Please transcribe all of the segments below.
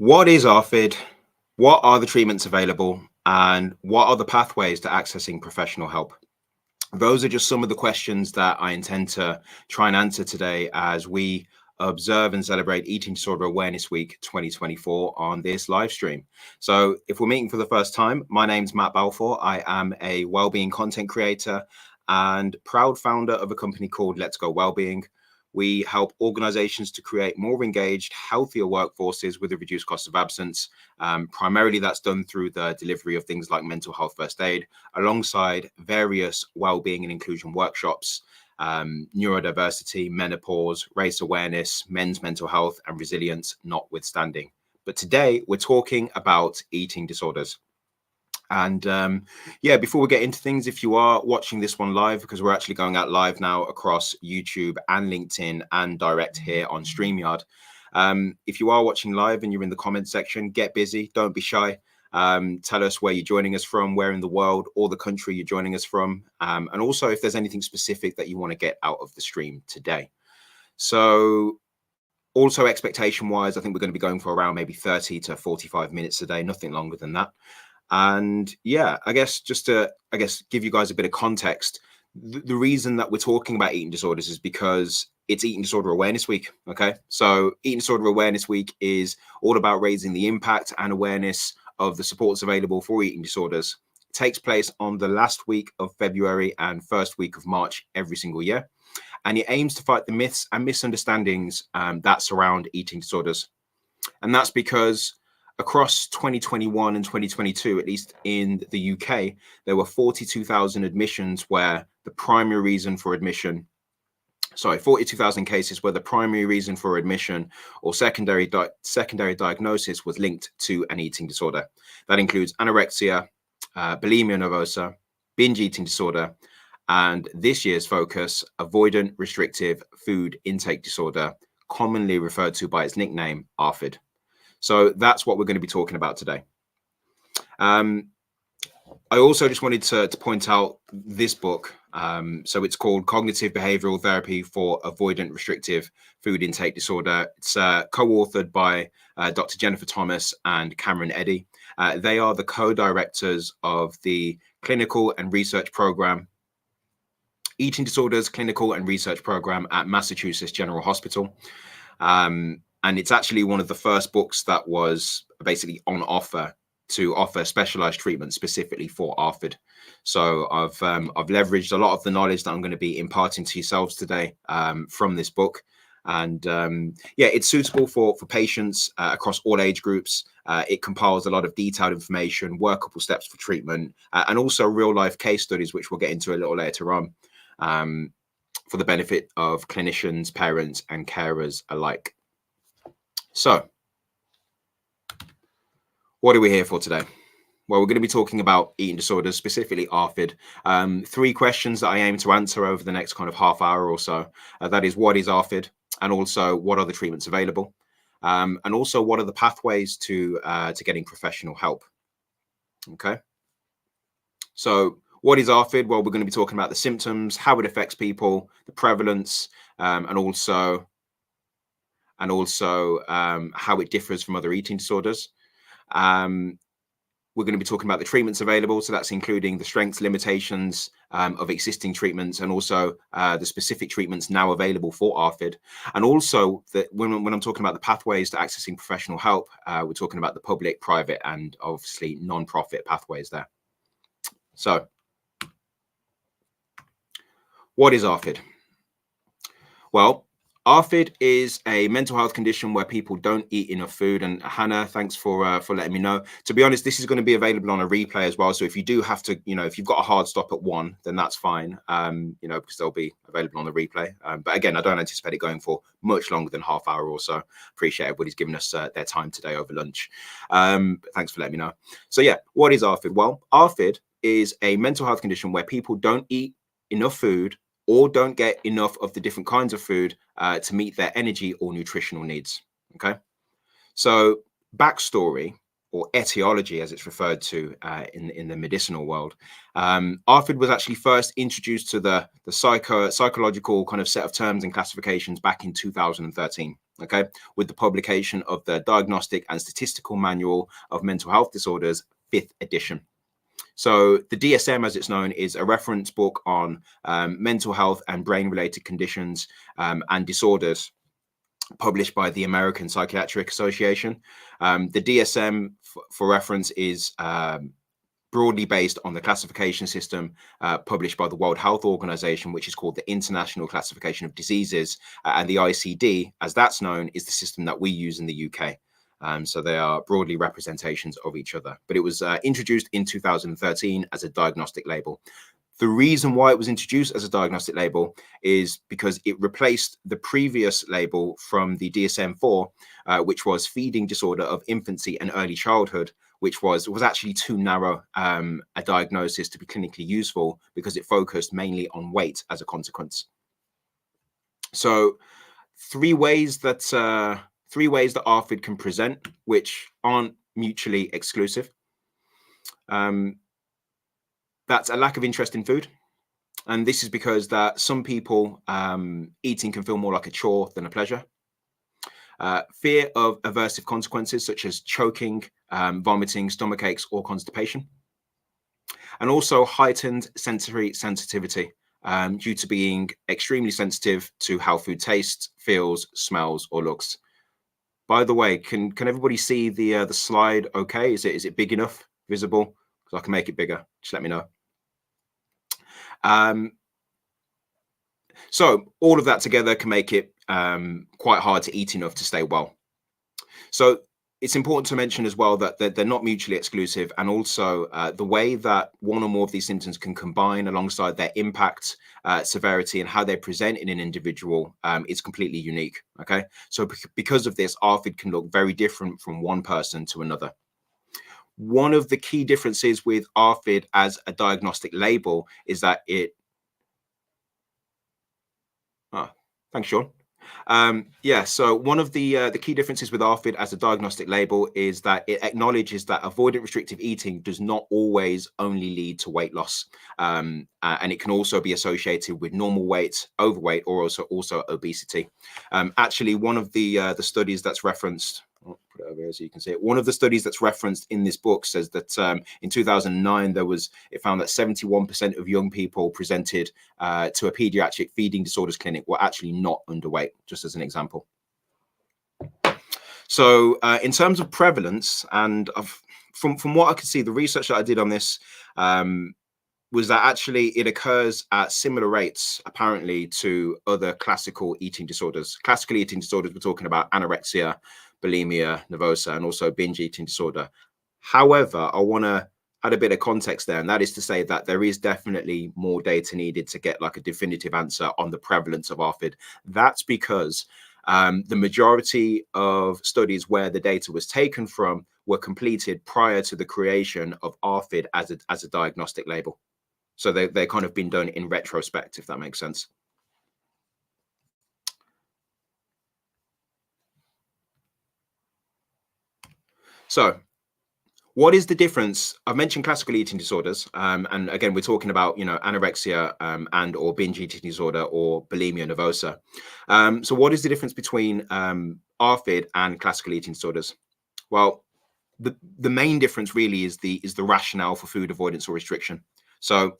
What is ARFID? What are the treatments available? And what are the pathways to accessing professional help? Those are just some of the questions that I intend to try and answer today as we observe and celebrate Eating Disorder Awareness Week 2024 on this live stream. So if we're meeting for the first time, my name's Matt Balfour. I am a wellbeing content creator and proud founder of a company called Let's Go Wellbeing. We help organizations to create more engaged, healthier workforces with a reduced cost of absence. Primarily, that's done through the delivery of things like mental health first aid, alongside various well-being and inclusion workshops, neurodiversity, menopause, race awareness, men's mental health, and resilience notwithstanding. But today, we're talking about eating disorders. And yeah, before we get into things, if you are watching this one live, because we're actually going out live now across YouTube and LinkedIn and direct here on StreamYard. If you are watching live and you're in the comment section, get busy, don't be shy. Tell us where you're joining us from, where in the world or the country you're joining us from. And also if there's anything specific that you want to get out of the stream today. So also expectation wise, I think we're going to be going for around maybe 30 to 45 minutes a day, nothing longer than that. And yeah, I guess just to, give you guys a bit of context, the reason that we're talking about eating disorders is because it's Eating Disorder Awareness Week. Okay. So Eating Disorder Awareness Week is all about raising the impact and awareness of the supports available for eating disorders. It takes place on the last week of February and first week of March every single year. And it aims to fight the myths and misunderstandings that surround eating disorders. And that's because across 2021 and 2022, at least in the UK, there were 42,000 admissions where the primary reason for admission, 42,000 cases where the primary reason for admission or secondary diagnosis was linked to an eating disorder. That includes anorexia, bulimia nervosa, binge eating disorder, and this year's focus, avoidant restrictive food intake disorder, commonly referred to by its nickname, ARFID. So that's what we're going to be talking about today. I also just wanted to point out this book. So it's called Cognitive Behavioral Therapy for Avoidant Restrictive Food Intake Disorder. It's co-authored by Dr. Jennifer Thomas and Cameron Eddy. They are the co-directors of the Clinical and Research Program, Eating Disorders Clinical and Research Program at Massachusetts General Hospital. And it's actually one of the first books that was basically on offer to offer specialized treatment specifically for ARFID. So I've leveraged a lot of the knowledge that I'm going to be imparting to yourselves today from this book. And yeah, it's suitable for patients across all age groups. It compiles a lot of detailed information, workable steps for treatment, and also real life case studies, which we'll get into a little later on, for the benefit of clinicians, parents, and carers alike. So, what are we here for today? Well, we're going to be talking about eating disorders, specifically ARFID. 3 questions that I aim to answer over the next kind of half hour or so. That is, what is ARFID? And also, what are the treatments available? And also, what are the pathways to getting professional help? Okay. So, what is ARFID? Well, we're going to be talking about the symptoms, how it affects people, the prevalence, and also how it differs from other eating disorders. We're going to be talking about the treatments available. So that's including the strengths, limitations of existing treatments, and also the specific treatments now available for ARFID. And also that when I'm talking about the pathways to accessing professional help, we're talking about the public, private, and obviously non-profit pathways there. So what is ARFID? Well, ARFID is a mental health condition where people don't eat enough food. And Hannah, thanks for letting me know. To be honest, this is going to be available on a replay as well. So if you do have to, if you've got a hard stop at 1, then that's fine, because they'll be available on the replay. But again, I don't anticipate it going for much longer than half hour or so. Appreciate everybody's giving us their time today over lunch. Thanks for letting me know. So yeah, what is ARFID? Well, ARFID is a mental health condition where people don't eat enough food or don't get enough of the different kinds of food to meet their energy or nutritional needs. Okay. So backstory, or etiology, as it's referred to in the medicinal world. ARFID was actually first introduced to the psychological kind of set of terms and classifications back in 2013, okay, with the publication of the Diagnostic and Statistical Manual of Mental Health Disorders, 5th edition. So the DSM, as it's known, is a reference book on mental health and brain-related conditions and disorders, published by the American Psychiatric Association. The DSM, for reference, is broadly based on the classification system published by the World Health Organization, which is called the International Classification of Diseases, and the ICD, as that's known, is the system that we use in the UK. So they are broadly representations of each other. But it was introduced in 2013 as a diagnostic label. The reason why it was introduced as a diagnostic label is because it replaced the previous label from the DSM-4, which was feeding disorder of infancy and early childhood, which was actually too narrow a diagnosis to be clinically useful because it focused mainly on weight as a consequence. So three ways that ARFID can present, which aren't mutually exclusive. That's a lack of interest in food. And this is because that some people, eating can feel more like a chore than a pleasure. Fear of aversive consequences, such as choking, vomiting, stomach aches, or constipation. And also heightened sensory sensitivity due to being extremely sensitive to how food tastes, feels, smells, or looks. By the way, can everybody see the slide okay? Is it big enough, visible? Because I can make it bigger. Just let me know. So all of that together can make it quite hard to eat enough to stay well. So it's important to mention as well that they're not mutually exclusive, and also the way that one or more of these symptoms can combine alongside their impact, severity, and how they present in an individual is completely unique. Okay, so because of this, ARFID can look very different from one person to another. One of the key differences with ARFID as a diagnostic label is that it... thanks, Sean. Yeah, so one of the key differences with ARFID as a diagnostic label is that it acknowledges that avoidant restrictive eating does not always only lead to weight loss, and it can also be associated with normal weight, overweight, or also obesity. Actually, one of the studies that's referenced... I'll put it over here so you can see it. One of the studies that's referenced in this book says that in 2009, it found that 71% of young people presented to a pediatric feeding disorders clinic were actually not underweight, just as an example. So in terms of prevalence, and from what I could see, the research that I did on this was that actually it occurs at similar rates, apparently, to other classical eating disorders. Classical eating disorders, we're talking about anorexia, bulimia nervosa, and also binge eating disorder. However, I want to add a bit of context there, and that is to say that there is definitely more data needed to get like a definitive answer on the prevalence of ARFID. That's because the majority of studies where the data was taken from were completed prior to the creation of ARFID as a diagnostic label. So they've kind of been done in retrospect, if that makes sense. So what is the difference? I've mentioned classical eating disorders, and again, we're talking about, anorexia and or binge eating disorder or bulimia nervosa. So what is the difference between ARFID and classical eating disorders? Well, the main difference really is the rationale for food avoidance or restriction. So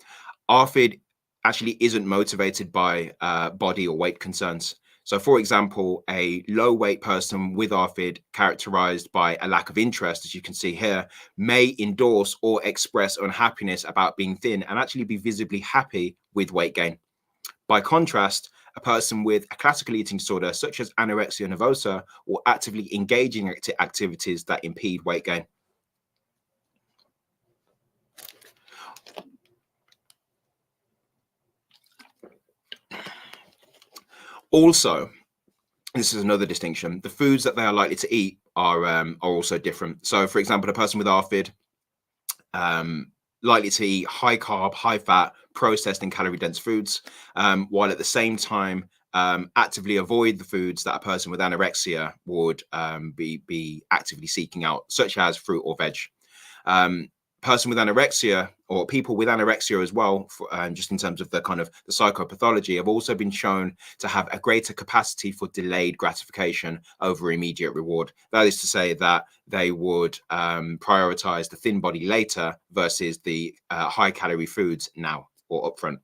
ARFID actually isn't motivated by body or weight concerns. So, for example, a low weight person with ARFID characterized by a lack of interest, as you can see here, may endorse or express unhappiness about being thin and actually be visibly happy with weight gain. By contrast, a person with a classical eating disorder, such as anorexia nervosa, will actively engage in activities that impede weight gain. Also, this is another distinction, the foods that they are likely to eat are also different. So, for example, a person with ARFID likely to eat high carb, high fat, processed and calorie dense foods, while at the same time actively avoid the foods that a person with anorexia would be actively seeking out, such as fruit or veg. Person with anorexia, or people with anorexia as well, just in terms of the kind of the psychopathology, have also been shown to have a greater capacity for delayed gratification over immediate reward. That is to say that they would prioritize the thin body later versus the high calorie foods now or upfront.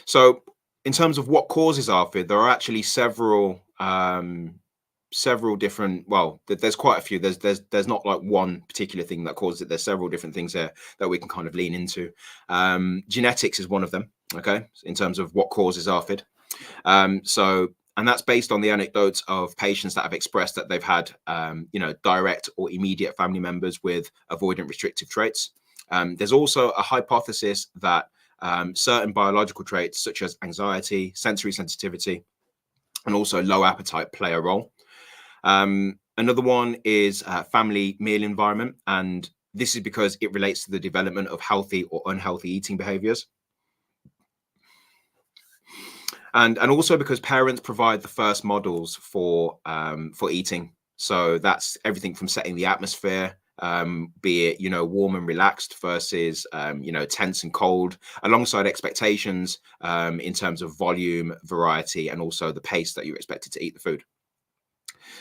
So in terms of what causes ARFID, there are actually several different, well, there's quite a few. There's not like one particular thing that causes it. There's several different things there that we can kind of lean into. Genetics is one of them, okay, in terms of what causes ARFID. And that's based on the anecdotes of patients that have expressed that they've had direct or immediate family members with avoidant restrictive traits. There's also a hypothesis that certain biological traits such as anxiety, sensory sensitivity, and also low appetite play a role. Another one is family meal environment, and this is because it relates to the development of healthy or unhealthy eating behaviors. And also because parents provide the first models for eating. So that's everything from setting the atmosphere, be it, warm and relaxed versus, tense and cold, alongside expectations in terms of volume, variety, and also the pace that you're expected to eat the food.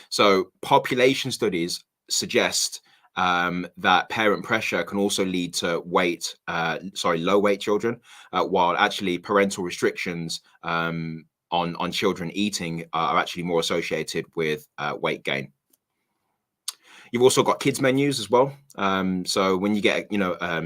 So population studies suggest that parent pressure can also lead to low weight children, while actually parental restrictions on children eating are actually more associated with weight gain. You've also got kids menus as well. So when you get,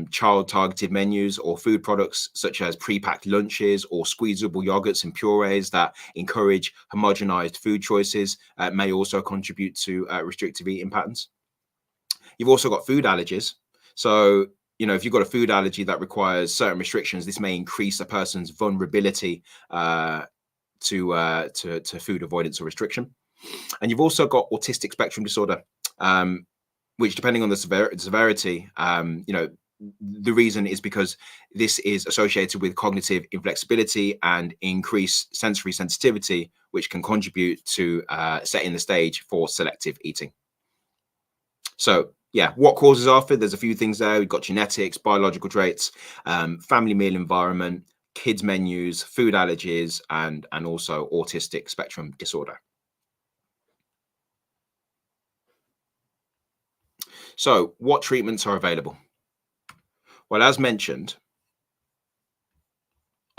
child targeted menus or food products such as pre-packed lunches or squeezable yogurts and purees that encourage homogenized food choices may also contribute to restrictive eating patterns. You've also got food allergies. So, if you've got a food allergy that requires certain restrictions, this may increase a person's vulnerability to food avoidance or restriction. And you've also got autistic spectrum disorder, which, depending on the severity, the reason is because this is associated with cognitive inflexibility and increased sensory sensitivity, which can contribute to setting the stage for selective eating. So, yeah, what causes ARFID? There's a few things there. We've got genetics, biological traits, family meal environment, kids menus, food allergies, and also autistic spectrum disorder. So what treatments are available? Well, as mentioned,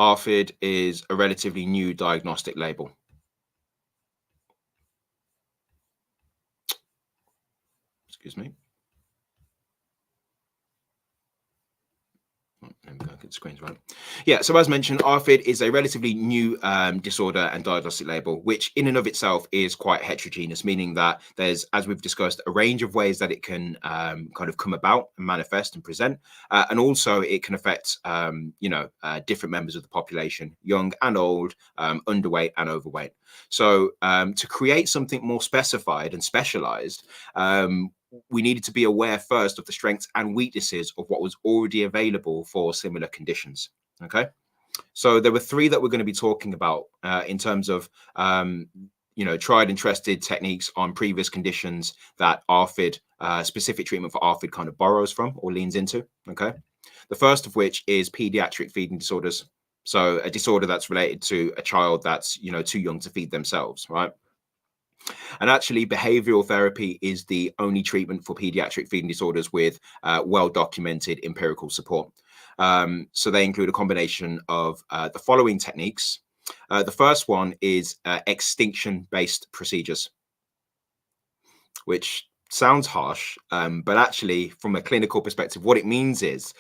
ARFID is a relatively new diagnostic label. Excuse me. There we go, get the screens right. Yeah, so as mentioned, ARFID is a relatively new disorder and diagnostic label, which in and of itself is quite heterogeneous, meaning that there's, as we've discussed, a range of ways that it can kind of come about and manifest and present. And also it can affect, different members of the population, young and old, underweight and overweight. So to create something more specified and specialized, we needed to be aware first of the strengths and weaknesses of what was already available for similar conditions. Okay, so there were three that we're going to be talking about in terms of tried and trusted techniques on previous conditions that ARFID, specific treatment for ARFID, kind of borrows from or leans into. Okay, the first of which is pediatric feeding disorders. So a disorder that's related to a child that's too young to feed themselves, right? And actually, behavioral therapy is the only treatment for pediatric feeding disorders with well-documented empirical support. So they include a combination of the following techniques. The first one is extinction-based procedures, which sounds harsh, but actually, from a clinical perspective, what it means is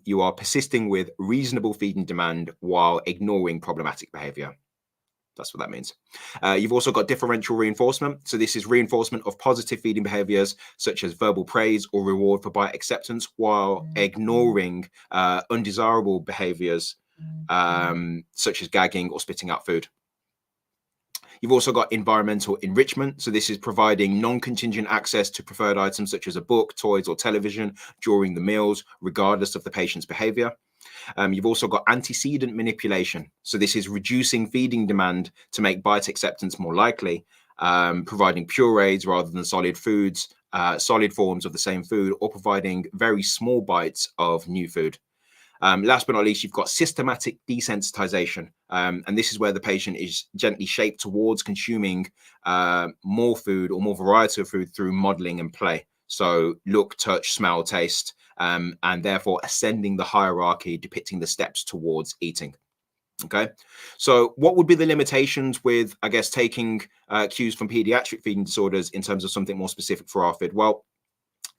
you are persisting with reasonable feeding demand while ignoring problematic behavior. That's what that means. You've also got differential reinforcement. So this is reinforcement of positive feeding behaviors, such as verbal praise or reward for bite acceptance, while ignoring undesirable behaviors, such as gagging or spitting out food. You've also got environmental enrichment. So this is providing non-contingent access to preferred items such as a book, toys, or television during the meals, regardless of the patient's behavior. You've also got antecedent manipulation. So this is reducing feeding demand to make bite acceptance more likely, providing purees rather than solid foods, solid forms of the same food, or providing very small bites of new food. Last but not least, you've got systematic desensitization. And this is where the patient is gently shaped towards consuming more food or more variety of food through modeling and play. So look, touch, smell, taste, and therefore ascending the hierarchy, depicting the steps towards eating. Okay, so what would be the limitations with, I guess, taking cues from pediatric feeding disorders in terms of something more specific for ARFID? Well,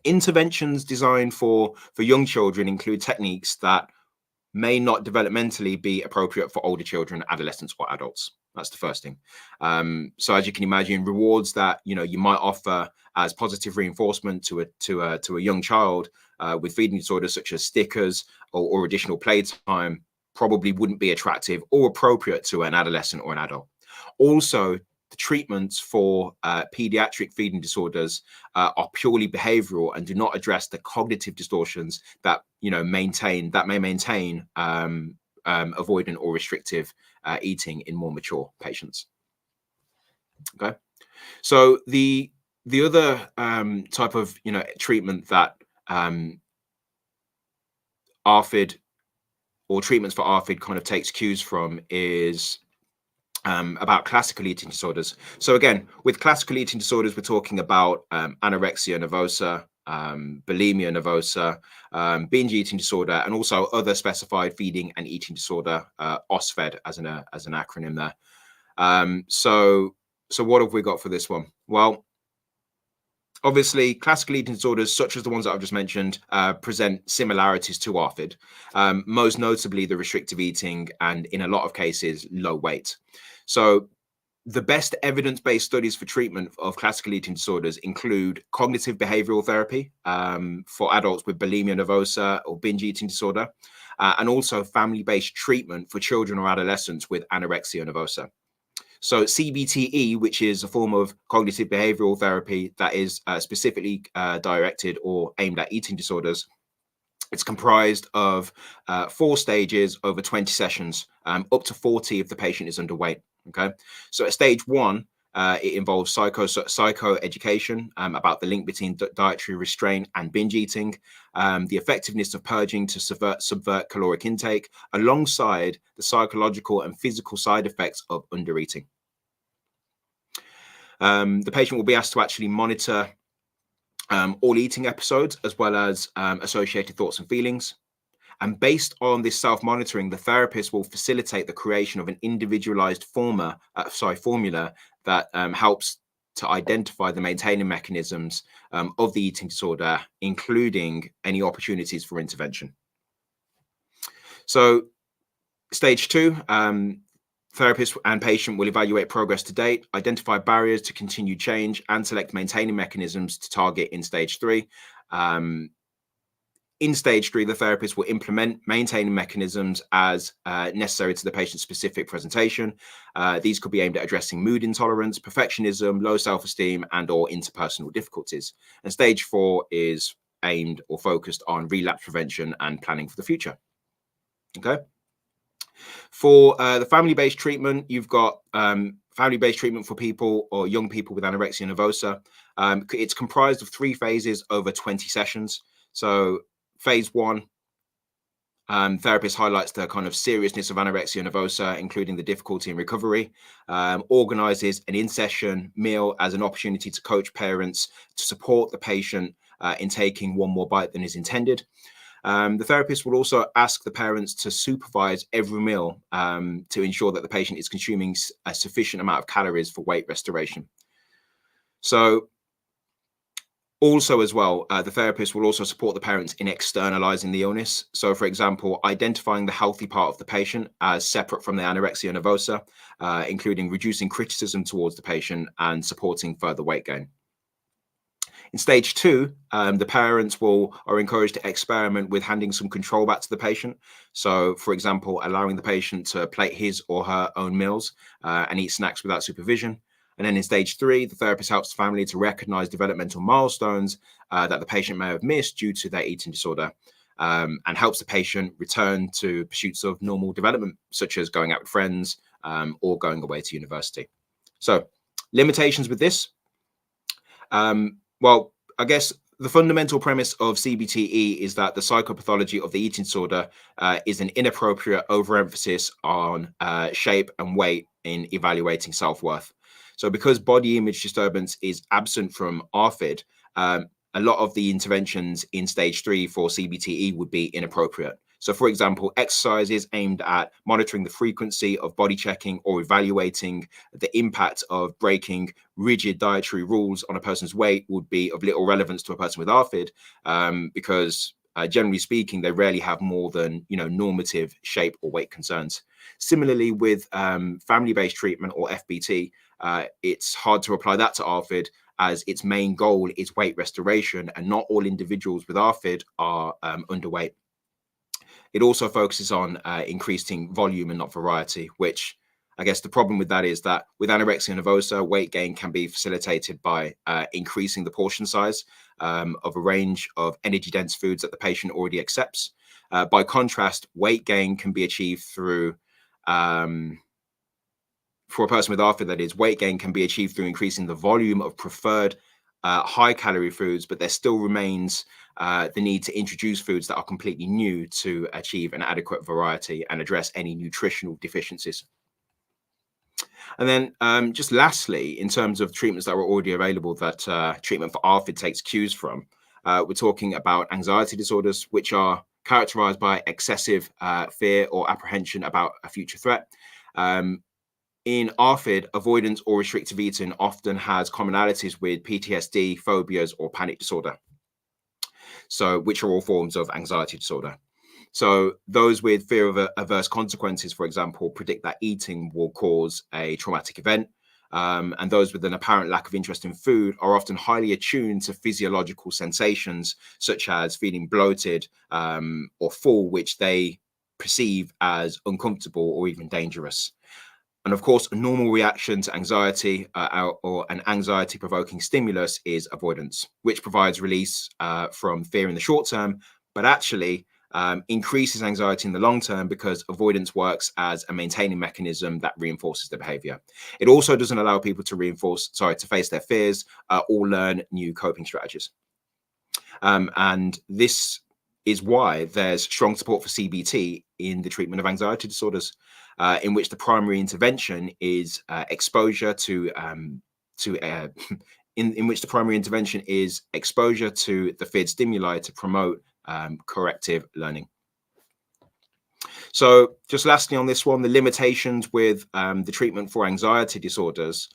interventions designed for young children include techniques that may not developmentally be appropriate for older children, adolescents, or adults. That's the first thing. So as you can imagine, rewards that you might offer as positive reinforcement to a young child with feeding disorders, such as stickers or additional playtime, probably wouldn't be attractive or appropriate to an adolescent or an adult. Also, the treatments for pediatric feeding disorders are purely behavioral and do not address the cognitive distortions that may maintain avoidant or restrictive eating in more mature patients. Okay, so the other type of treatment that ARFID or treatments for ARFID kind of takes cues from is about classical eating disorders. So again, with classical eating disorders, we're talking about anorexia nervosa, bulimia nervosa, binge eating disorder, and also other specified feeding and eating disorder, ARFID as an acronym there. So what have we got for this one? Well, obviously, classical eating disorders, such as the ones that I've just mentioned, present similarities to ARFID, most notably the restrictive eating and, in a lot of cases, low weight. So the best evidence-based studies for treatment of classical eating disorders include cognitive behavioral therapy for adults with bulimia nervosa or binge eating disorder, and also family-based treatment for children or adolescents with anorexia nervosa. So CBTE, which is a form of cognitive behavioral therapy that is specifically directed or aimed at eating disorders, it's comprised of 4 stages over 20 sessions, up to 40 if the patient is underweight. Okay, so at stage 1, it involves psycho education about the link between dietary restraint and binge eating, the effectiveness of purging to subvert caloric intake, alongside the psychological and physical side effects of undereating. The patient will be asked to actually monitor all eating episodes, as well as associated thoughts and feelings. And based on this self-monitoring, the therapist will facilitate the creation of an individualized formula that helps to identify the maintaining mechanisms of the eating disorder, including any opportunities for intervention. So stage 2, therapist and patient will evaluate progress to date, identify barriers to continued change, and select maintaining mechanisms to target in stage 3. In stage 3, the therapist will implement maintaining mechanisms as necessary to the patient's specific presentation. These could be aimed at addressing mood intolerance, perfectionism, low self-esteem, and/or interpersonal difficulties. And stage 4 is aimed or focused on relapse prevention and planning for the future. Okay. For the family-based treatment, you've got family-based treatment for people or young people with anorexia nervosa. It's comprised of 3 phases over 20 sessions. So phase 1, therapist highlights the kind of seriousness of anorexia nervosa, including the difficulty in recovery, organizes an in-session meal as an opportunity to coach parents to support the patient in taking one more bite than is intended. The therapist will also ask the parents to supervise every meal to ensure that the patient is consuming a sufficient amount of calories for weight restoration. So also as well, the therapist will also support the parents in externalizing the illness. So for example, identifying the healthy part of the patient as separate from the anorexia nervosa, including reducing criticism towards the patient and supporting further weight gain. In stage 2, the parents are encouraged to experiment with handing some control back to the patient. So, for example, allowing the patient to plate his or her own meals and eat snacks without supervision. And then in stage 3, the therapist helps the family to recognize developmental milestones that the patient may have missed due to their eating disorder. and helps the patient return to pursuits of normal development, such as going out with friends or going away to university. So limitations with this. Well, I guess the fundamental premise of CBTE is that the psychopathology of the eating disorder is an inappropriate overemphasis on shape and weight in evaluating self-worth. So because body image disturbance is absent from ARFID, a lot of the interventions in stage 3 for CBTE would be inappropriate. So for example, exercises aimed at monitoring the frequency of body checking or evaluating the impact of breaking rigid dietary rules on a person's weight would be of little relevance to a person with ARFID, because generally speaking, they rarely have more than normative shape or weight concerns. Similarly, with family-based treatment or FBT, it's hard to apply that to ARFID, as its main goal is weight restoration, and not all individuals with ARFID are underweight. It also focuses on increasing volume and not variety, which I guess the problem with that is that with anorexia nervosa, weight gain can be facilitated by increasing the portion size of a range of energy-dense foods that the patient already accepts. By contrast, weight gain can be achieved through, for a person with ARFID, that is, weight gain can be achieved through increasing the volume of preferred high-calorie foods, but there still remains the need to introduce foods that are completely new to achieve an adequate variety and address any nutritional deficiencies. And then just lastly, in terms of treatments that were already available that treatment for ARFID takes cues from, we're talking about anxiety disorders, which are characterized by excessive fear or apprehension about a future threat. In ARFID, avoidance or restrictive eating often has commonalities with PTSD, phobias, or panic disorder, so which are all forms of anxiety disorder. So those with fear of adverse consequences, for example, predict that eating will cause a traumatic event. And those with an apparent lack of interest in food are often highly attuned to physiological sensations, such as feeling bloated or full, which they perceive as uncomfortable or even dangerous. And of course, a normal reaction to anxiety or an anxiety-provoking stimulus is avoidance, which provides release from fear in the short term, but actually increases anxiety in the long term, because avoidance works as a maintaining mechanism that reinforces the behavior. It also doesn't allow people to face their fears or learn new coping strategies. And this is why there's strong support for CBT in the treatment of anxiety disorders, in which the primary intervention is exposure to in which the primary intervention is exposure to the feared stimuli to promote corrective learning. So just lastly on this one, the limitations with the treatment for anxiety disorders.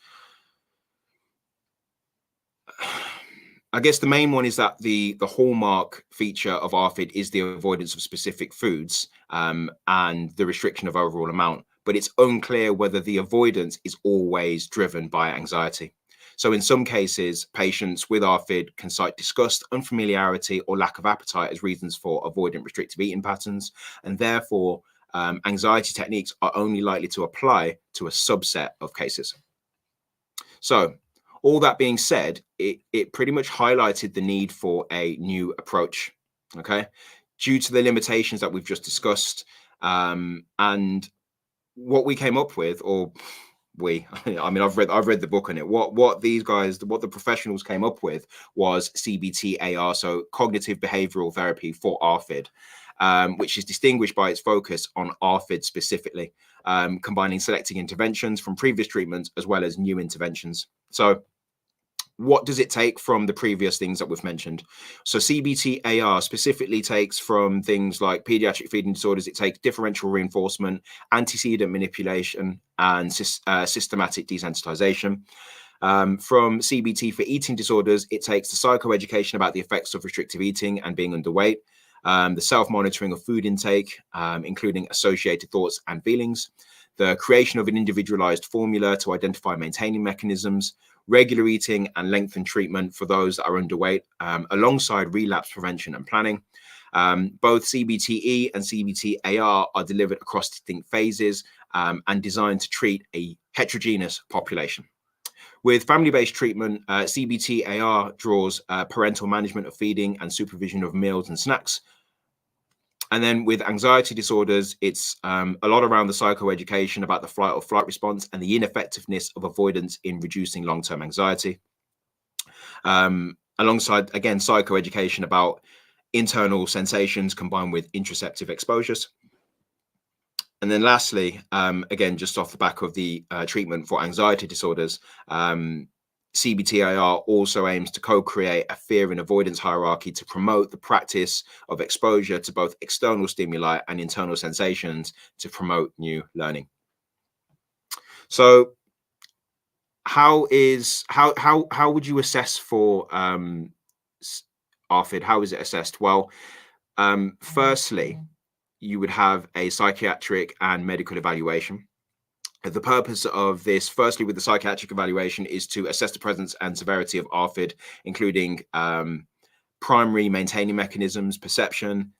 I guess the main one is that the hallmark feature of ARFID is the avoidance of specific foods and the restriction of overall amount, but it's unclear whether the avoidance is always driven by anxiety. So in some cases, patients with ARFID can cite disgust, unfamiliarity, or lack of appetite as reasons for avoidant restrictive eating patterns, and therefore anxiety techniques are only likely to apply to a subset of cases. So all that being said, it pretty much highlighted the need for a new approach, okay, due to the limitations that we've just discussed. And what we came up with, or I mean, I've read the book on it. What the professionals came up with was CBT-AR, so cognitive behavioral therapy for ARFID, which is distinguished by its focus on ARFID specifically, combining selecting interventions from previous treatments as well as new interventions. So what does it take from the previous things that we've mentioned? So CBT-AR specifically takes from things like pediatric feeding disorders. It takes differential reinforcement, antecedent manipulation, and systematic desensitization. From CBT for eating disorders, it takes the psychoeducation about the effects of restrictive eating and being underweight, the self-monitoring of food intake, including associated thoughts and feelings, the creation of an individualized formula to identify maintaining mechanisms, regular eating and lengthened treatment for those that are underweight, alongside relapse prevention and planning. Both CBTE and CBT-AR are delivered across distinct phases and designed to treat a heterogeneous population. With family-based treatment, CBT-AR draws parental management of feeding and supervision of meals and snacks, And then with anxiety disorders, it's a lot around the psychoeducation about the flight or flight response and the ineffectiveness of avoidance in reducing long-term anxiety. Alongside, again, psychoeducation about internal sensations combined with interoceptive exposures. And then lastly, again, just off the back of the treatment for anxiety disorders, CBT-AR also aims to co-create a fear and avoidance hierarchy to promote the practice of exposure to both external stimuli and internal sensations to promote new learning. So how would you assess for ARFID? How is it assessed? Well, firstly, you would have a psychiatric and medical evaluation. The purpose of this, firstly, with the psychiatric evaluation, is to assess the presence and severity of ARFID, including primary maintaining mechanisms, perception,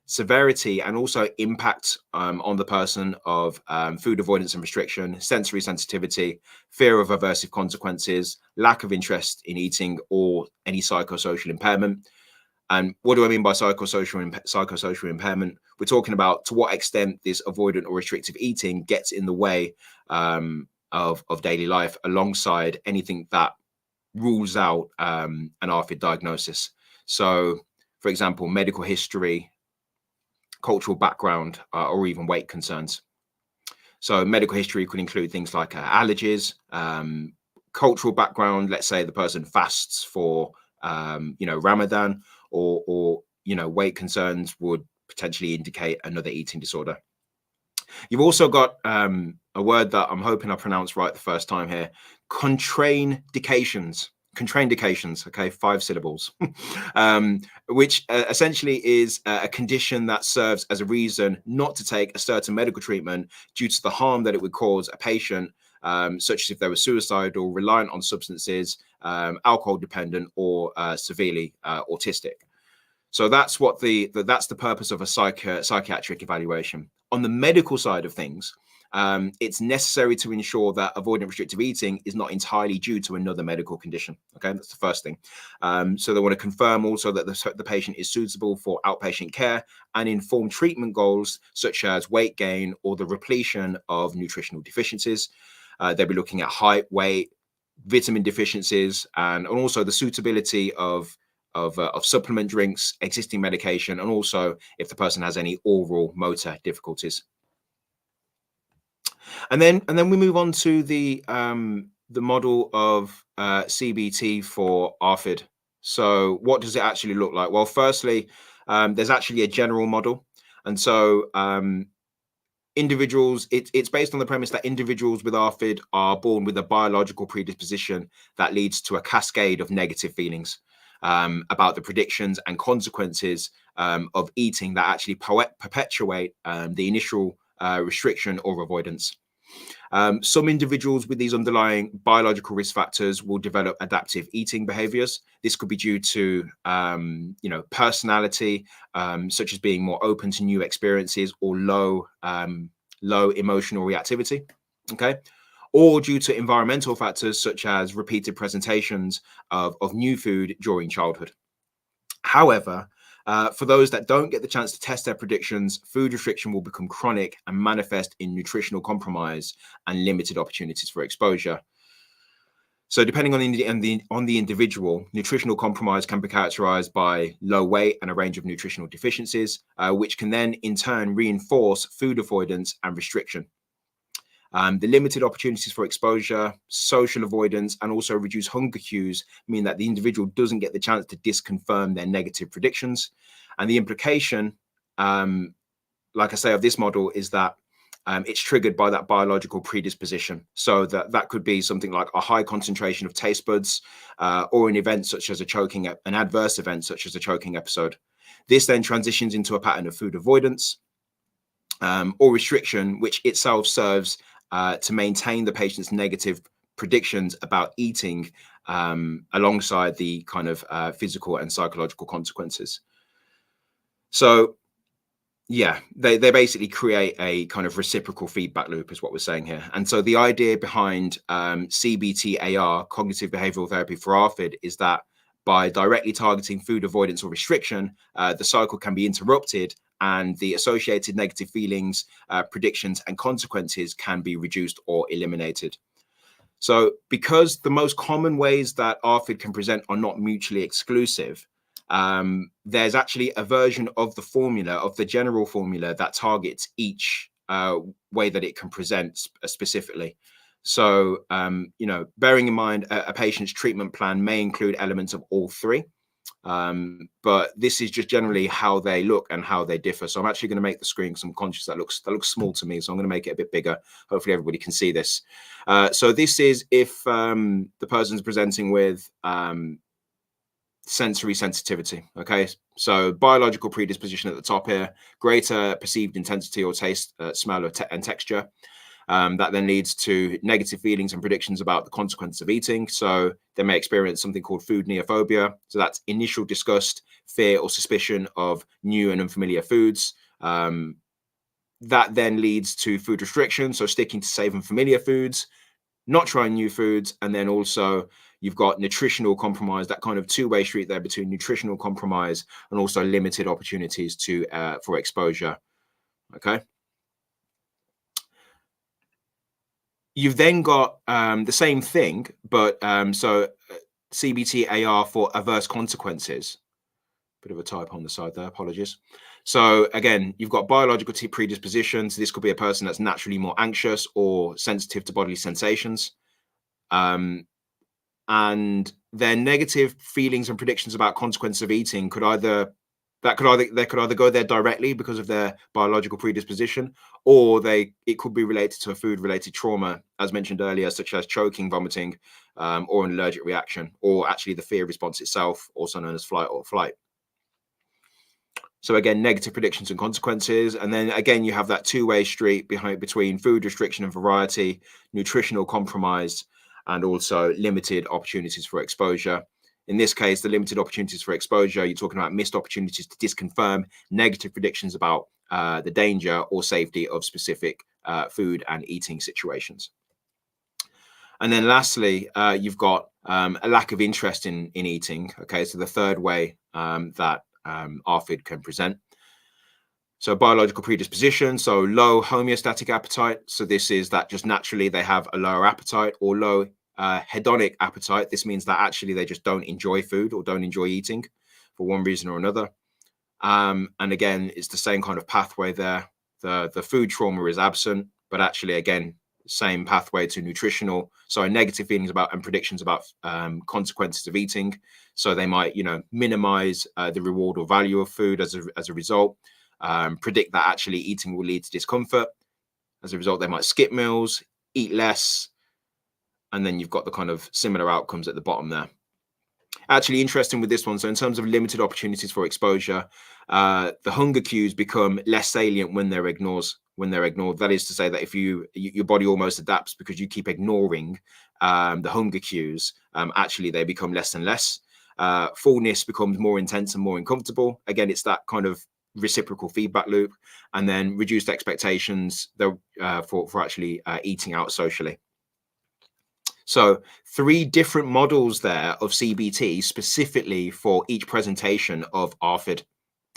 severity, and also impact on the person of food avoidance and restriction, sensory sensitivity, fear of aversive consequences, lack of interest in eating, or any psychosocial impairment. And what do I mean by psychosocial impairment? We're talking about to what extent this avoidant or restrictive eating gets in the way of daily life, alongside anything that rules out an ARFID diagnosis. So, for example, medical history, cultural background, or even weight concerns. So medical history could include things like allergies, cultural background. Let's say the person fasts for, Ramadan, or weight concerns would potentially indicate another eating disorder. You've also got a word that I'm hoping I pronounced right the first time here: contraindications. Contraindications, okay, 5 syllables, which essentially is a condition that serves as a reason not to take a certain medical treatment due to the harm that it would cause a patient, such as if they were suicidal, reliant on substances, alcohol dependent, or severely autistic. So that's what that's the purpose of a psychiatric evaluation. On the medical side of things, it's necessary to ensure that avoidant restrictive eating is not entirely due to another medical condition. Okay, that's the first thing. So they want to confirm also that the patient is suitable for outpatient care and inform treatment goals such as weight gain or the repletion of nutritional deficiencies. They'll be looking at height, weight, vitamin deficiencies, and also the suitability of supplement drinks, existing medication, and also if the person has any oral motor difficulties. And then we move on to the model of CBT for ARFID. So what does it actually look like? Well, firstly, there's actually a general model. And so individuals, it's based on the premise that individuals with ARFID are born with a biological predisposition that leads to a cascade of negative feelings about the predictions and consequences of eating that actually perpetuate the initial restriction or avoidance. Some individuals with these underlying biological risk factors will develop adaptive eating behaviors. This could be due to, personality, such as being more open to new experiences or low emotional reactivity. Okay. Or due to environmental factors such as repeated presentations of new food during childhood. However, for those that don't get the chance to test their predictions, food restriction will become chronic and manifest in nutritional compromise and limited opportunities for exposure. So depending on the individual, nutritional compromise can be characterized by low weight and a range of nutritional deficiencies, which can then in turn reinforce food avoidance and restriction. The limited opportunities for exposure, social avoidance, and also reduced hunger cues mean that the individual doesn't get the chance to disconfirm their negative predictions. And the implication, like I say, of this model is that it's triggered by that biological predisposition. So that could be something like a high concentration of taste buds, or an event such as an adverse event such as a choking episode. This then transitions into a pattern of food avoidance or restriction, which itself serves to maintain the patient's negative predictions about eating alongside the kind of physical and psychological consequences. So yeah, they basically create a kind of reciprocal feedback loop is what we're saying here. And so the idea behind CBT-AR, cognitive behavioral therapy for ARFID, is that by directly targeting food avoidance or restriction, the cycle can be interrupted and the associated negative feelings, predictions, and consequences can be reduced or eliminated. So because the most common ways that ARFID can present are not mutually exclusive, there's actually a version of the formula, of the general formula, that targets each way that it can present specifically. So, bearing in mind a patient's treatment plan may include elements of all three, but this is just generally how they look and how they differ. So I'm actually going to make the screen, because I'm conscious that looks small to me, so I'm going to make it a bit bigger. Hopefully everybody can see this. So this is if the person's presenting with sensory sensitivity. Okay, so biological predisposition at the top here, greater perceived intensity or taste, smell, and texture. That then leads to negative feelings and predictions about the consequences of eating. So they may experience something called food neophobia. So that's initial disgust, fear, or suspicion of new and unfamiliar foods. That then leads to food restriction. So sticking to safe and familiar foods, not trying new foods. And then also you've got nutritional compromise, that kind of two-way street there between nutritional compromise and also limited opportunities for exposure. Okay. You've then got the same thing, but so CBT-AR for adverse consequences. Bit of a typo on the side there, apologies. So again, you've got biological predispositions. This could be a person that's naturally more anxious or sensitive to bodily sensations. And their negative feelings and predictions about consequences of eating could either go there directly because of their biological predisposition, or it could be related to a food-related trauma, as mentioned earlier, such as choking, vomiting, or an allergic reaction, or actually the fear response itself, also known as flight or flight. So again, negative predictions and consequences. And then again, you have that two-way street between food restriction and variety, nutritional compromise, and also limited opportunities for exposure. In this case, the limited opportunities for exposure, you're talking about missed opportunities to disconfirm negative predictions about the danger or safety of specific food and eating situations. And then lastly, you've got a lack of interest in eating. Okay, so the third way that ARFID can present. So biological predisposition, so low homeostatic appetite. So this is that just naturally they have a lower appetite, or low hedonic appetite. This means that actually they just don't enjoy food or don't enjoy eating for one reason or another. And again, it's the same kind of pathway there. The food trauma is absent, but actually, again, same pathway to nutritional. So negative feelings about and predictions about consequences of eating. So they might, minimize the reward or value of food as a result. Predict that actually eating will lead to discomfort. As a result, they might skip meals, eat less. And then you've got the kind of similar outcomes at the bottom there. Actually interesting with this one. So in terms of limited opportunities for exposure, the hunger cues become less salient when they're ignored. That is to say that if your body almost adapts because you keep ignoring the hunger cues, actually they become less and less. Fullness becomes more intense and more uncomfortable. Again, it's that kind of reciprocal feedback loop. And then reduced expectations for actually eating out socially. So 3 different models there of CBT specifically for each presentation of ARFID,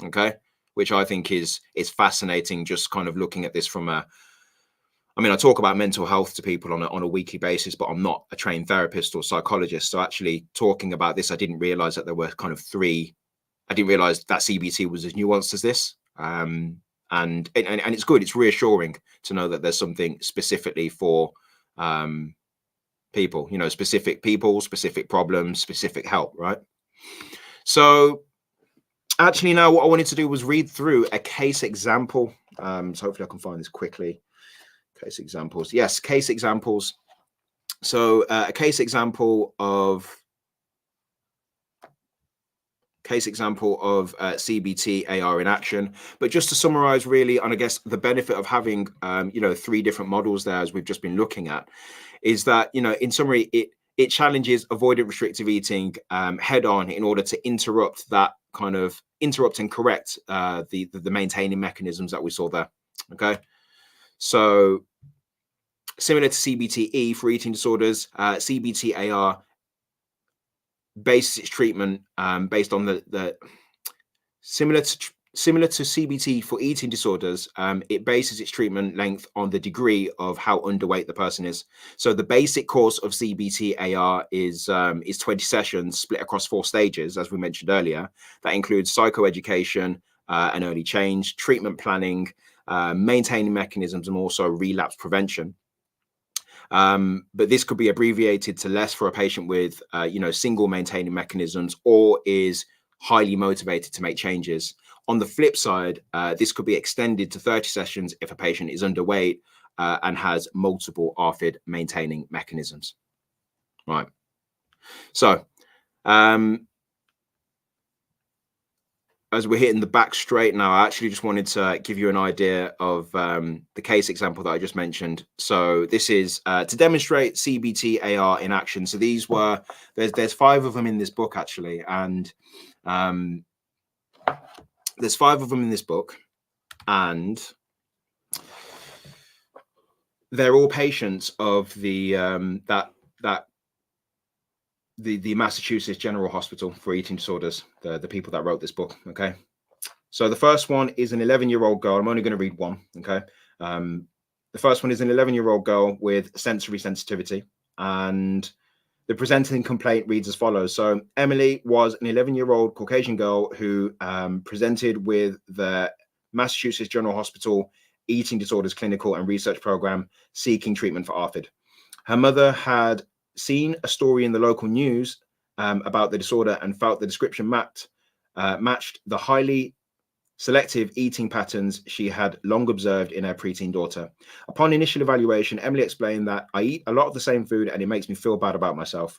okay, which I think is fascinating, just kind of looking at this from I talk about mental health to people on a weekly basis, but I'm not a trained therapist or psychologist. So actually talking about this, I didn't realize that there were kind of 3. I didn't realize that CBT was as nuanced as this. And it's good. It's reassuring to know that there's something specifically for people, specific people, specific problems, specific help, right? So actually now what I wanted to do was read through a case example. So hopefully I can find this quickly. Case examples. Yes, case examples. So a case example of CBT-AR in action. But just to summarize really, and I guess the benefit of having, 3 different models there, as we've just been looking at, is that, in summary, it challenges avoidant restrictive eating head on in order to interrupt and correct the maintaining mechanisms that we saw there. Okay. So similar to CBT-E for eating disorders, CBT-AR bases its treatment based on the similar to CBT for eating disorders. It bases its treatment length on the degree of how underweight the person is. So the basic course of CBT-AR is 20 sessions split across 4 stages, as we mentioned earlier. That includes psychoeducation, and early change, treatment planning, maintaining mechanisms, and also relapse prevention. But this could be abbreviated to less for a patient with, single maintaining mechanisms or is highly motivated to make changes. On the flip side, this could be extended to 30 sessions if a patient is underweight and has multiple ARFID maintaining mechanisms. Right. So, as we're hitting the back straight now, I actually just wanted to give you an idea of the case example that I just mentioned. So this is to demonstrate CBT-AR in action. So these were, there's 5 of them in this book actually, and there's 5 of them in this book, and they're all patients of the the Massachusetts General Hospital for Eating Disorders, the people that wrote this book. Okay, so the first one is an 11-year-old girl. I'm only going to read one. Okay, the first one is an 11-year-old girl with sensory sensitivity, and the presenting complaint reads as follows. So Emily was an 11-year-old Caucasian girl who presented with the Massachusetts General Hospital Eating Disorders Clinical and Research Program seeking treatment for ARFID. Her mother had seen a story in the local news about the disorder and felt the description matched the highly selective eating patterns she had long observed in her preteen daughter. Upon initial evaluation, Emily explained that I eat a lot of the same food and it makes me feel bad about myself.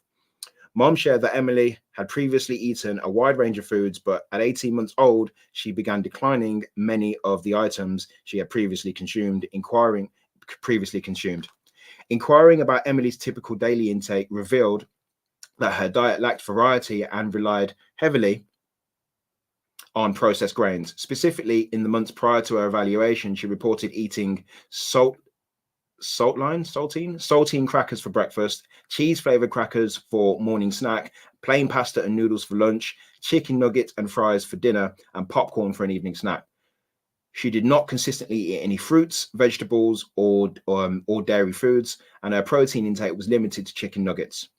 Mom shared that Emily had previously eaten a wide range of foods, but at 18 months old, she began declining many of the items she had previously consumed. Inquiring about Emily's typical daily intake revealed that her diet lacked variety and relied heavily on processed grains. Specifically, in the months prior to her evaluation, she reported eating saltine crackers for breakfast, cheese-flavored crackers for morning snack, plain pasta and noodles for lunch, chicken nuggets and fries for dinner, and popcorn for an evening snack. She did not consistently eat any fruits, vegetables, or dairy foods, and her protein intake was limited to chicken nuggets.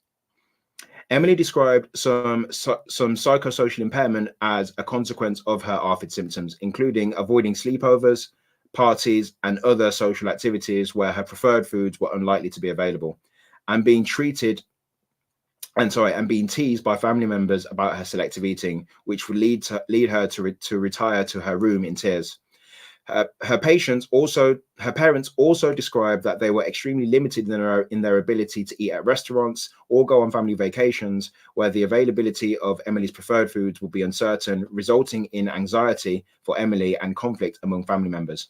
Emily described some psychosocial impairment as a consequence of her ARFID symptoms, including avoiding sleepovers, parties, and other social activities where her preferred foods were unlikely to be available, and being teased by family members about her selective eating, which would lead her to retire to her room in tears. Her parents also described that they were extremely limited in their ability to eat at restaurants or go on family vacations, where the availability of Emily's preferred foods would be uncertain, resulting in anxiety for Emily and conflict among family members.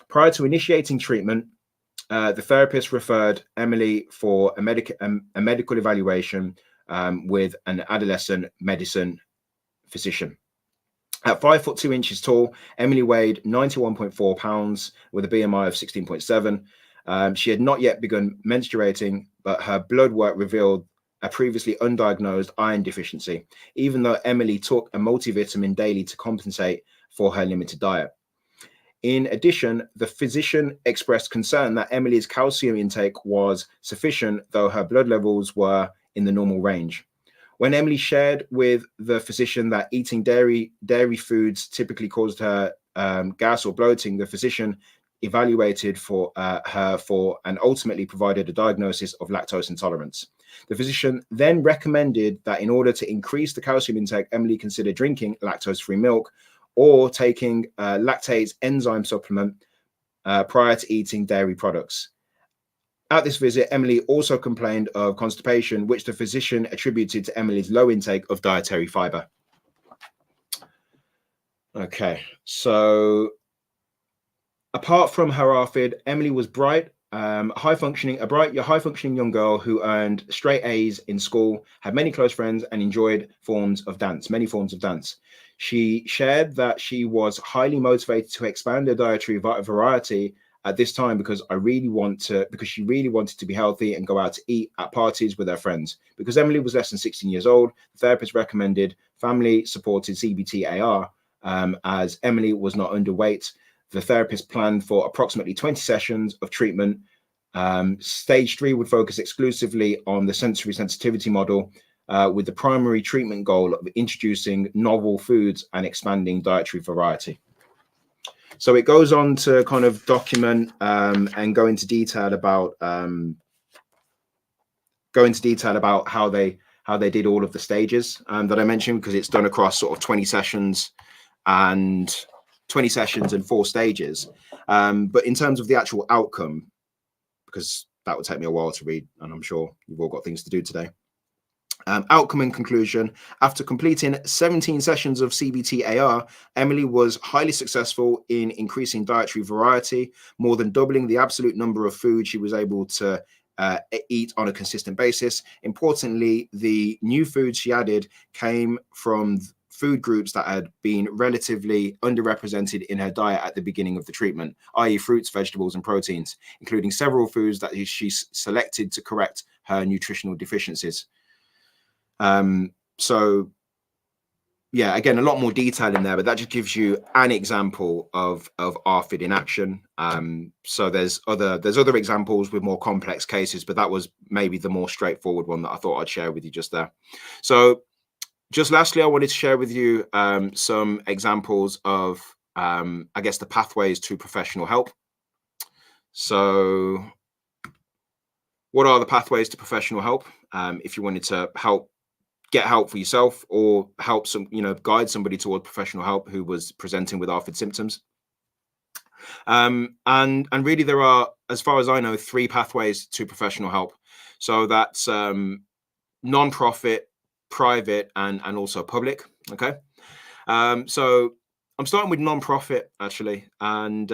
Prior to initiating treatment, the therapist referred Emily for a medical evaluation with an adolescent medicine physician. At 5 foot 2 inches tall, Emily weighed 91.4 pounds with a BMI of 16.7. She had not yet begun menstruating, but her blood work revealed a previously undiagnosed iron deficiency, even though Emily took a multivitamin daily to compensate for her limited diet. In addition, the physician expressed concern that Emily's calcium intake was sufficient, though her blood levels were in the normal range. When Emily shared with the physician that eating dairy foods typically caused her gas or bloating, the physician evaluated her and ultimately provided a diagnosis of lactose intolerance. The physician then recommended that in order to increase the calcium intake, Emily consider drinking lactose-free milk or taking a lactase enzyme supplement prior to eating dairy products. At this visit, Emily also complained of constipation, which the physician attributed to Emily's low intake of dietary fiber. Okay, so apart from her ARFID, Emily was bright, high-functioning young girl who earned straight A's in school, had many close friends, and enjoyed many forms of dance. She shared that she was highly motivated to expand her dietary variety at this time because she really wanted to be healthy and go out to eat at parties with her friends. Because Emily was less than 16 years old, the therapist recommended family-supported CBT-AR as Emily was not underweight. The therapist planned for approximately 20 sessions of treatment. Stage 3 would focus exclusively on the sensory sensitivity model, with the primary treatment goal of introducing novel foods and expanding dietary variety. So it goes on to kind of document and go into detail about how they did all of the stages that I mentioned, because it's done across sort of 20 sessions and 4 stages. But in terms of the actual outcome, because that would take me a while to read, and I'm sure you've all got things to do today. Outcome and conclusion. After completing 17 sessions of CBT-AR, Emily was highly successful in increasing dietary variety, more than doubling the absolute number of foods she was able to eat on a consistent basis. Importantly, the new foods she added came from food groups that had been relatively underrepresented in her diet at the beginning of the treatment, i.e. fruits, vegetables, and proteins, including several foods that she selected to correct her nutritional deficiencies. So yeah, again, a lot more detail in there, but that just gives you an example of ARFID in action. So there's other examples with more complex cases, but that was maybe the more straightforward one that I thought I'd share with you just there. So just lastly, I wanted to share with you some examples of, I guess, the pathways to professional help. So what are the pathways to professional help? If you wanted to get help for yourself or help guide somebody towards professional help who was presenting with ARFID symptoms. And really there are, as far as I know, 3 pathways to professional help. So that's non-profit, private, and also public. Okay. So I'm starting with non-profit actually. And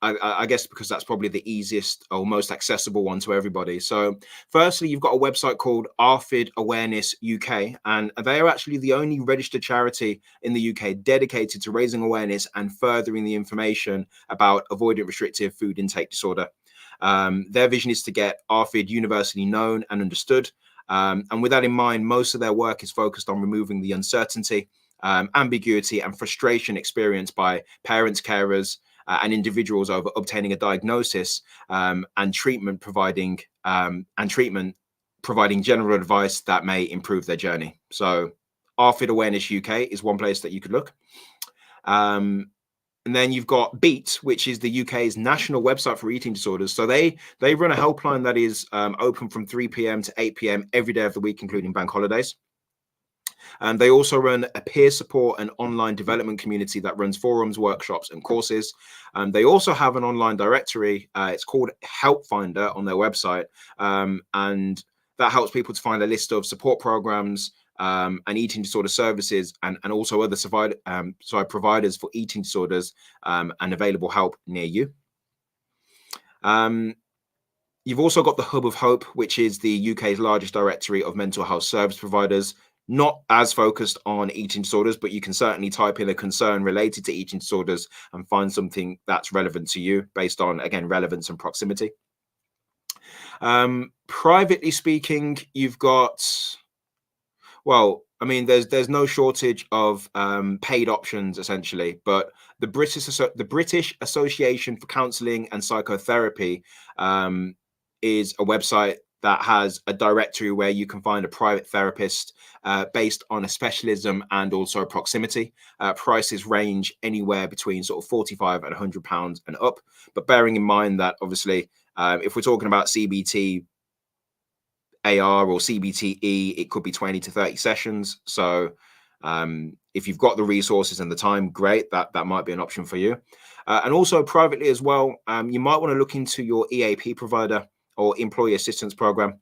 I guess because that's probably the easiest or most accessible one to everybody. So firstly, you've got a website called ARFID Awareness UK, and they are actually the only registered charity in the UK dedicated to raising awareness and furthering the information about avoidant restrictive food intake disorder. Their vision is to get ARFID universally known and understood. And with that in mind, most of their work is focused on removing the uncertainty, ambiguity, and frustration experienced by parents, carers, and individuals over obtaining a diagnosis, and treatment providing general advice that may improve their journey. So ARFID Awareness UK is one place that you could look. And then you've got BEAT, which is the UK's national website for eating disorders. So they run a helpline that is open from 3 p.m. to 8 p.m. every day of the week, including bank holidays. And they also run a peer support and online development community that runs forums, workshops, and courses. They also have an online directory. It's called Help Finder on their website. And that helps people to find a list of support programs and eating disorder services, and also other providers for eating disorders and available help near you. You've also got the Hub of Hope, which is the UK's largest directory of mental health service providers, not as focused on eating disorders, but you can certainly type in a concern related to eating disorders and find something that's relevant to you based on, again, relevance and proximity. Privately speaking, you've got, well, I mean, there's no shortage of paid options essentially, but the British Association for Counselling and Psychotherapy is a website that has a directory where you can find a private therapist based on a specialism and also proximity. Prices range anywhere between sort of £45 and £100 and up, but bearing in mind that obviously if we're talking about CBT AR or CBTE, it could be 20 to 30 sessions. So if you've got the resources and the time, great, that might be an option for you. And also privately as well, you might want to look into your EAP provider or employee assistance program.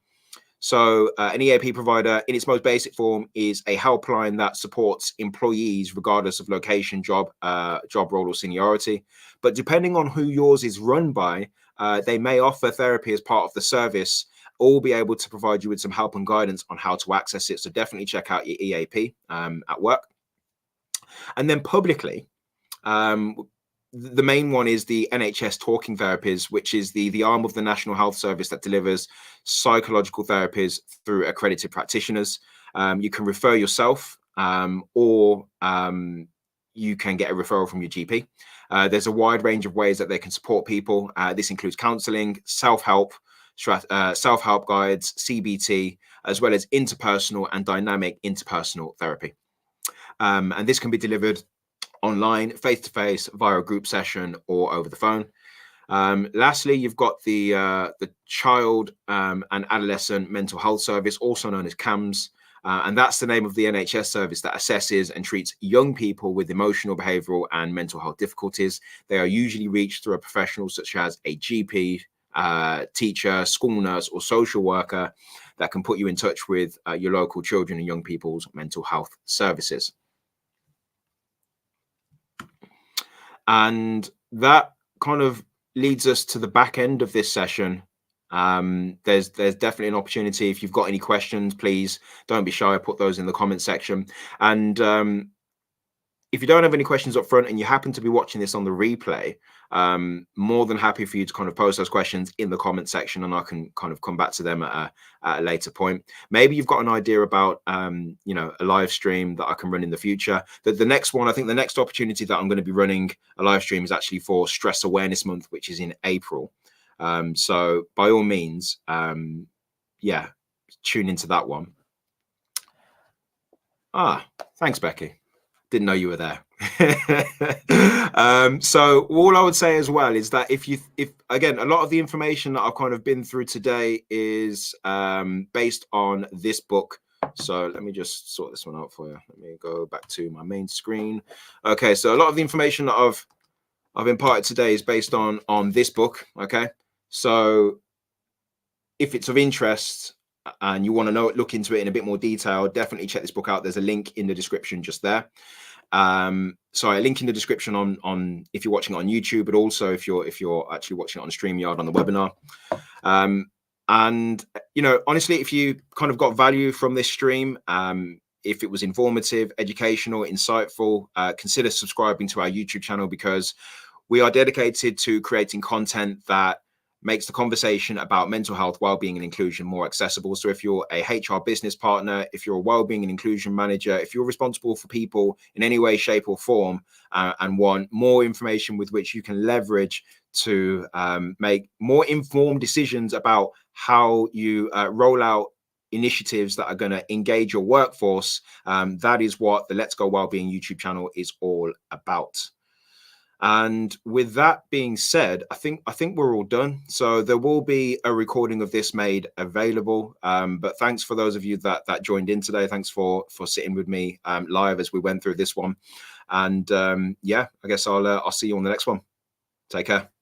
So an EAP provider in its most basic form is a helpline that supports employees regardless of location, job role, or seniority. But depending on who yours is run by, they may offer therapy as part of the service, or be able to provide you with some help and guidance on how to access it. So definitely check out your EAP at work. And then publicly, the main one is the NHS talking therapies, which is the arm of the National Health Service that delivers psychological therapies through accredited practitioners. You can refer yourself, or you can get a referral from your GP. There's a wide range of ways that they can support people. This includes counselling, self-help guides, CBT, as well as interpersonal and dynamic interpersonal therapy. And this can be delivered online, face-to-face, via a group session, or over the phone. Lastly, you've got the Child and Adolescent Mental Health Service, also known as CAMS. And that's the name of the NHS service that assesses and treats young people with emotional, behavioural and mental health difficulties. They are usually reached through a professional such as a GP, teacher, school nurse or social worker that can put you in touch with your local children and young people's mental health services. And that kind of leads us to the back end of this session. There's definitely an opportunity. If you've got any questions, please don't be shy. Put those in the comment section. And if you don't have any questions up front and you happen to be watching this on the replay, more than happy for you to kind of post those questions in the comment section, and I can kind of come back to them at a later point. Maybe you've got an idea about, you know, a live stream that I can run in the future. The next one, I think the next opportunity that I'm going to be running a live stream is actually for Stress Awareness Month, which is in April. So by all means, yeah, tune into that one. Thanks, Becky. Didn't know you were there. So all I would say as well is that if again, a lot of the information that I've kind of been through today is based on this book. So let me just sort this one out for you. Let me go back to my main screen. Okay, so a lot of the information that I've imparted today is based on this book. Okay, so if it's of interest and you want to look into it in a bit more detail, definitely check this book out. There's a link in the description just there. Sorry, a link in the description on if you're watching it on YouTube, but also if you're actually watching it on StreamYard on the webinar. And you know, honestly, if you kind of got value from this stream, if it was informative, educational, insightful, consider subscribing to our YouTube channel, because we are dedicated to creating content that makes the conversation about mental health, well-being and inclusion more accessible. So if you're a HR business partner, if you're a well-being and inclusion manager, if you're responsible for people in any way, shape or form, and want more information with which you can leverage to make more informed decisions about how you roll out initiatives that are going to engage your workforce, that is what the Let's Go Wellbeing YouTube channel is all about. And with that being said, I think we're all done. So there will be a recording of this made available. But thanks for those of you that joined in today. Thanks for sitting with me live as we went through this one. And yeah, I guess I'll see you on the next one. Take care.